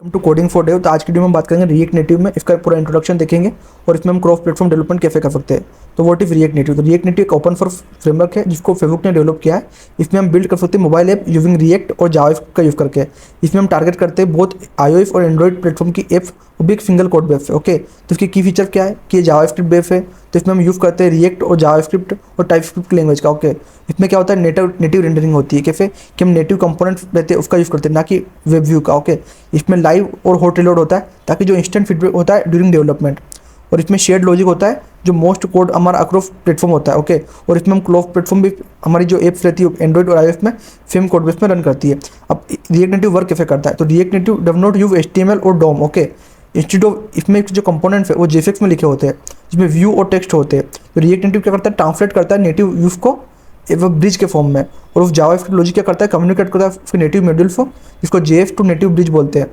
Welcome to coding for dev. तो आज की वीडियो में हम बात करेंगे रिएक्ट नेटिव में, इसका पूरा इंट्रोडक्शन देखेंगे और इसमें हम क्रॉस प्लेटफॉर्म डेवलपमेंट कैसे कर सकते हैं। तो व्हाट इज रिएक्ट नेटिव? तो रिएक्ट नेटिव एक ओपन सोर्स फ्रेमवर्क है जिसको फेसबुक ने डेवलप किया है। इसमें हम बिल्ड कर सकते हैं मोबाइल ऐप यूजिंग रिएक्ट और जावास्क्रिप्ट का यूज़ करके। इसमें हम टारगेट करते हैं बहुत iOS और एंड्रॉइड प्लेटफॉर्म की ऐप, वो भी एक सिंगल कोड बेस है। ओके, तो इसकी की फीचर क्या है कि ये जावास्क्रिप्ट बेस है। तो इसमें हम यूज़ करते हैं रिएक्ट और जावास्क्रिप्ट और टाइपस्क्रिप्ट लैंग्वेज का। ओके, इसमें क्या होता है, नेटिव रेंडरिंग होती है। कैसे कि हम नेटिव कंपोनेंट्स रहते हैं उसका यूज़ करते हैं, ना कि वेब व्यू का। ओके, इसमें लाइव और हॉट रिलोड होता है ताकि जो इंस्टेंट फीडबैक होता है ड्यूरिंग डेवलपमेंट। और इसमें शेयर्ड लॉजिक होता है जो मोस्ट कोड हमारा अक्रॉस प्लेटफॉर्म होता है। ओके, और इसमें हम क्लोज प्लेटफॉर्म भी हमारी जो एप्स रहती है एंड्रॉइड और iOS में सेम कोड बेस में रन करती है। अब रिएक्ट नेटिव वर्क कैसे करता है? तो react native does not use HTML और DOM। ओके, इंस्टेड ऑफ इसमें जो कंपोनेंट्स है वो JSX में लिखे होते हैं जिसमें व्यू और टेक्स्ट होते हैं। तो रिएक्ट नेटिव क्या करता है, ट्रांसलेट करता है नेटिव व्यूज को वो ब्रिज के फॉर्म में, और उस जावास्क्रिप्ट लॉजिक क्या करता है, कम्युनिकेट करता है उसके नेटिव मॉड्यूल्स को, जिसको JS टू नेटिव ब्रिज बोलते हैं।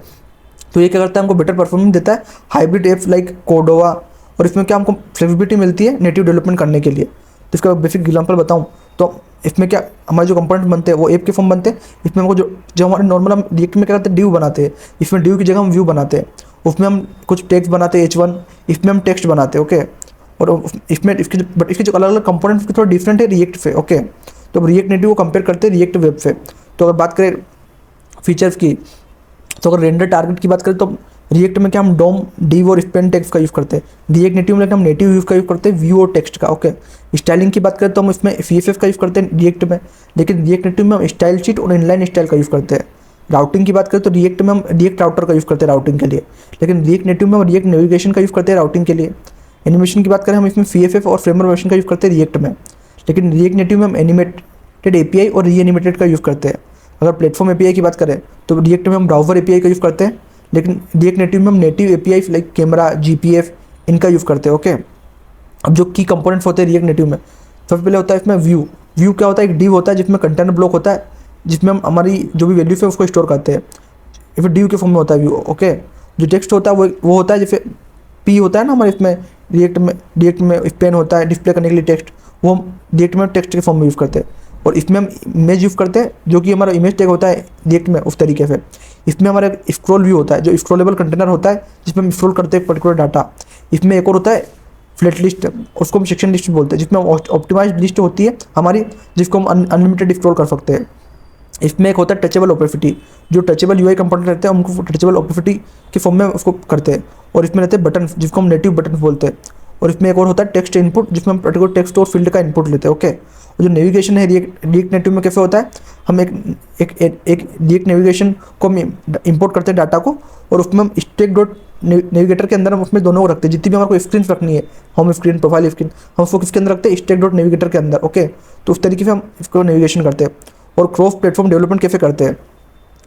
तो ये क्या करता है, हमको बेटर परफॉर्मेंस देता है हाइब्रिड एप्स लाइक कोडोवा। और इसमें क्या हमको फ्लेक्सिबिलिटी मिलती है नेटिव डेवलपमेंट करने के लिए। तो इसका बेसिक एग्जांपल बताऊं तो इसमें क्या हमारे जो कंपोनेंट बनते हैं वो ऐप के फॉर्म बनते हैं। इसमें हमको जो हमारे नॉर्मल हम रिएक्ट में क्या करते हैं, डिव बनाते हैं। इसमें डिव की जगह हम व्यू बनाते हैं। उसमें हम कुछ टेक्स्ट बनाते हैं H1, इसमें हम टेक्स्ट बनाते हैं। ओके, और इसमें इसके जो अलग अलग कंपोनेंट्स थोड़ा डिफरेंट है रिएक्ट से। ओके, तो रिएक्ट नेटिव को कंपेयर करते हैं रिएक्ट वेब से। तो अगर बात करें फीचर्स की, तो अगर रेंडर टारगेट की बात करें तो रिएक्ट में क्या हम डोम, डिव और स्पेन टेक्स्ट का यूज़ करते हैं। रिएक्ट नेटिव में हम नेटिव यूज़ का यूज़ करते हैं व्यू और टेक्स्ट का। ओके, स्टाइलिंग की बात करें तो हम इसमें CSS का यूज़ करते हैं रिएक्ट में, लेकिन रिएक्ट नेटिव में हम स्टाइल शीट और इनलाइन स्टाइल का यूज़ करते हैं। राउटिंग की बात करें तो रिएक्ट में हम रिएक्ट राउटर का यूज़ करते हैं राउटिंग के लिए, लेकिन रिएक्ट नेटिव में हम रिएक्ट नेविगेशन का यूज़ करते हैं राउटिंग के लिए। एनिमेशन की बात करें हम इसमें CSS और फ्रेमवर्क वर्जन का यूज़ करते हैं रिएक्ट में, लेकिन रिएक्ट नेटिव में हम एनिमेटेड API और री एनिमेटेड का यूज़ करते हैं। अगर प्लेटफॉर्म API की बात करें तो रिएक्ट में हम ब्राउज़र API का यूज़ करते हैं, लेकिन रिएक्ट नेटिव में हम native API like camera, GPF इनका यूज़ करते हैं। ओके, अब जो की कंपोनेंट्स होते हैं रिएक्ट नेटिव में, सबसे पहले होता है इसमें व्यू। व्यू क्या होता है, एक डिव होता है जिसमें कंटेनर ब्लॉक होता है, जिसमें हम हमारी जो भी वैल्यूज है उसको स्टोर करते हैं। फिर डिव के फॉर्म में होता है व्यू। ओके, जो टेक्स्ट होता है वो होता है जैसे P होता है ना हमारे इसमें रिएक्ट में पेन होता है डिस्प्ले करने के लिए टेक्स्ट, वो हम रिएक्ट में टेक्स्ट के फॉर्म में यूज़ करते हैं। और इसमें हम इमेज यूज़ करते हैं जो कि हमारा इमेज टैग होता है रिएक्ट में उस तरीके से। इसमें हमारा एक स्क्रॉल व्यू होता है जो स्क्रॉलेबल कंटेनर होता है जिसमें हम स्क्रॉल करते हैं पर्टिकुलर डाटा। इसमें एक और होता है फ्लैट लिस्ट, उसको हम सेक्शन लिस्ट बोलते हैं, जिसमें ऑप्टिमाइज लिस्ट होती है हमारी, जिसको हम अनलिमिटेड स्क्रॉल कर सकते हैं। इसमें एक होता है टचेबल ओपेसिटी, जो टचेबल UI कंपोनेंट रहते हैं उनको टचेबल ओपेसिटी के फॉर्म में उसको करते हैं। और इसमें रहते हैं बटन जिसको हम नेटिव बटन बोलते हैं। और इसमें एक और होता है टेक्स्ट इनपुट, जिसमें हम पर्टिकुलर टेक्स्ट और फील्ड का इनपुट लेते हैं। ओके, और जो नेविगेशन है रिएक्ट नेटिव में कैसे होता है, हम एक रिएक्ट नेविगेशन को हम इंपोर्ट करते हैं डाटा को, और उसमें हम स्टैक डॉट नेविगेटर के अंदर हम उसमें दोनों को रखते हैं। जितनी भी हमारे को स्क्रीन रखनी है, होम स्क्रीन, प्रोफाइल स्क्रीन, हम उसको किसके अंदर रखते हैं, स्टैक डॉट नेविगेटर के अंदर। ओके, तो उस तरीके से हम इसको नेविगेशन करते हैं। और क्रॉस प्लेटफॉर्म डेवलपमेंट कैसे करते हैं?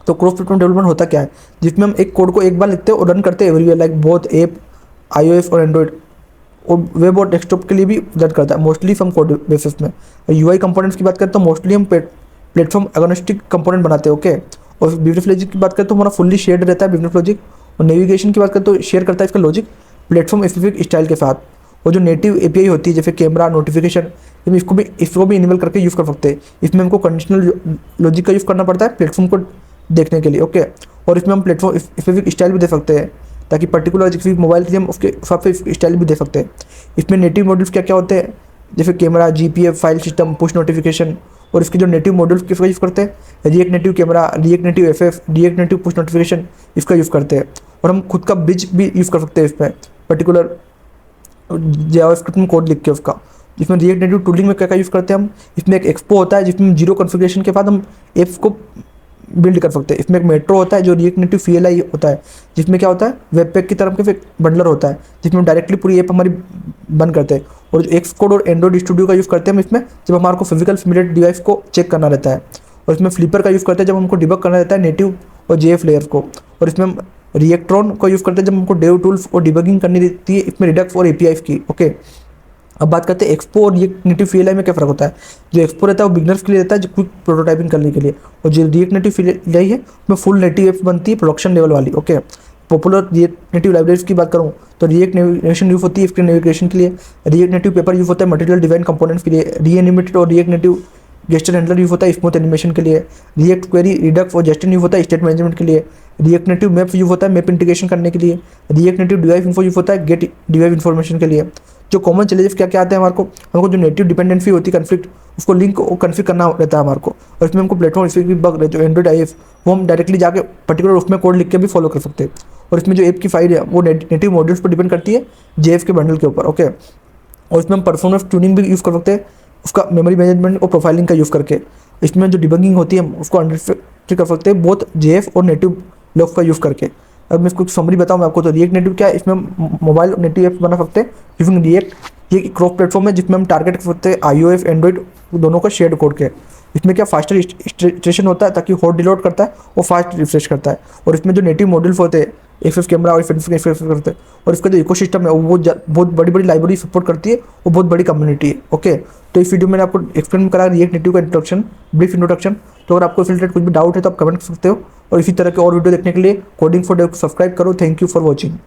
तो क्रॉस प्लेटफॉर्म डेवलपमेंट होता क्या है, जिसमें हम एक कोड को एक बार लिखते हैं और रन करते हैं everywhere, like both app, iOS और एंड्रॉइड, और वेब और डेस्कटॉप के लिए भी रन करता है मोस्टली हम कोड बेसिस में। और UI कंपोनेंट्स की बात करें तो मोस्टली हम प्लेटफॉर्म एग्नोस्टिक कंपोनेंट बनाते हैं। ओके, और बिजनेस लॉजिक की बात करें तो हमारा फुल्ली शेयर्ड रहता है बिजनेस लॉजिक। और नेविगेशन की बात करें तो शेयर करता है इसका लॉजिक प्लेटफॉर्म स्पेसिफिक स्टाइल के साथ। और जो नेटिव API होती है जैसे कैमरा, नोटिफिकेशन, इसको भी इनेबल करके यूज़ कर सकते हैं। इसमें हमको कंडीशनल लॉजिक का यूज़ करना पड़ता है प्लेटफॉर्म को देखने के लिए। ओके, और इसमें हम प्लेटफॉर्म स्पेसिफिक स्टाइल भी दे सकते हैं ताकि पर्टिकुलर किसी मोबाइल के लिए हम उसके हिसाब से स्टाइल भी दे सकते हैं। इसमें नेटिव मॉड्यूल्स क्या क्या होते हैं, जैसे camera, GPF, file system, push notification. और इसके जो नेटिव मॉड्यूल्स किसका यूज़ करते हैं, react native camera, react native FF, react native push notification, इसका यूज़ करते हैं। और हम खुद का ब्रिज भी यूज़ कर सकते हैं इसमें पर्टिकुलर जावास्क्रिप्ट में कोड लिख के उसका। जिसमें रिएक्ट नेटिव टूलिंग में क्या क्या यूज़ करते हैं हम, इसमें एक एक्सपो होता है जिसमें जीरो कॉन्फ़िगरेशन के बाद हम एप्स को बिल्ड कर सकते हैं। इसमें एक मेट्रो होता है जो रिएक्ट नेटिव CLI होता है, जिसमें क्या होता है वेब पैक की तरफ के फिर बंडलर होता है जिसमें डायरेक्टली पूरी ऐप हमारी बन करते हैं। और जो एक्सकोड और एंड्रॉइड स्टूडियो का यूज़ करते हैं हम इसमें, जब हमारे को फिजिकल सिमुलेटेड डिवाइस को चेक करना रहता है। और इसमें फ्लिपर का यूज़ करते हैं जब हमको डिबग करना रहता है नेटिव और JF लेयर को। और इसमें हम रिएक्ट्रॉन का यूज़ करते हैं जब हमको डेव टूल्स और डिबगिंग करनी रहती है इसमें रिडक्स और APIs की। ओके, अब बात करते हैं एक्सपो और रिएक्ट नेटिव CLI में क्या फ़र्क होता है। जो एक्सपो रहता है वो बिगनर्स के लिए रहता है, जो क्विक प्रोटोटाइपिंग करने के लिए। और जो रिएक्ट नेटिव CLI है उसमें फुल नेटिव एप्स बनती है प्रोडक्शन लेवल वाली। Okay, popular react native libraries की बात करूँ तो रिएक्ट नेविगेशन यूज़ होती है स्क्रीन नेविगेशन के लिए, रिएक्ट नेटिव पेपर यूज़ होता है मटेरियल डिज़ाइन कंपोनेंट्स के लिए, री एनिमेटेड और react native gesture handler use होता है स्मूथ एनिमेशन के लिए। रिएक्ट क्वेरी रिडक्स और जेस्चर यूज होता है स्टेट मैनेजमेंट के लिए। रिएक्ट नेटिव मैप यूज होता है मैप इंटीग्रेशन करने के लिए। React native device info use होता है गेट डिवाइस इन्फॉर्मेशन के लिए। जो कॉमन चैलेंजेस क्या क्या आते हैं हमको जो नेटिव डिपेंडेंसी होती है कन्फ्लिक्ट, उसको लिंक कन्फिग करना रहता है हमारे को। और इसमें हमको प्लेटफॉर्म स्पेसिफिक बग रहते जो एंड्रॉइड IF, वो हम डायरेक्टली जाके पर्टिकुलर उसमें कोड लिख के भी फॉलो कर सकते हैं। और इसमें जो ऐप की फाइल है वो नेटिव मॉड्यूल्स पर डिपेंड करती है JF के बंडल के ऊपर, ओके। और इसमें हम परफॉर्मेंस ट्यूनिंग भी यूज़ कर सकते हैं, उसका मेमोरी मैनेजमेंट और प्रोफाइलिंग का यूज़ करके। इसमें जो डिबगिंग होती है हम उसको अंडरस्टैंड कर सकते हैं बहुत JF और नेटिव लॉग का यूज़ करके। अब मैं इसको समरी बताऊँ मैं आपको, तो रिएक्ट नेटिव क्या है, इसमें हम मोबाइल नेटिव ऐप बना सकते हैं यूजिंग रिएक्ट। ये क्रॉस प्लेटफॉर्म है जिसमें हम टारगेट कर सकते हैं iOS एंड्रॉइड दोनों का शेयर्ड कोड के। इसमें क्या फास्टर स्टेशन होता है ताकि हॉट डिलोड करता है और फास्ट रिफ्रेश करता है। और इसमें जो नेटिव मॉड्यूल्स होते हैं FF कैमरा और FF करते हैं। और इसका जो इकोसिस्टम है वो बहुत बड़ी बड़ी लाइब्रेरी सपोर्ट करती है, वो बहुत बड़ी कम्युनिटी है, ओके। तो इस वीडियो में मैंने आपको एक्सप्लेन करा रिएक्ट नेटिव का इंट्रोडक्शन, ब्रीफ इंट्रोडक्शन। तो अगर आपको इस रिलेटेड कुछ भी डाउट है तो आप कमेंट कर सकते हो। और इसी तरह के और वीडियो देखने के लिए कोडिंग फॉर डेव को सब्सक्राइब करो। Thank you for watching.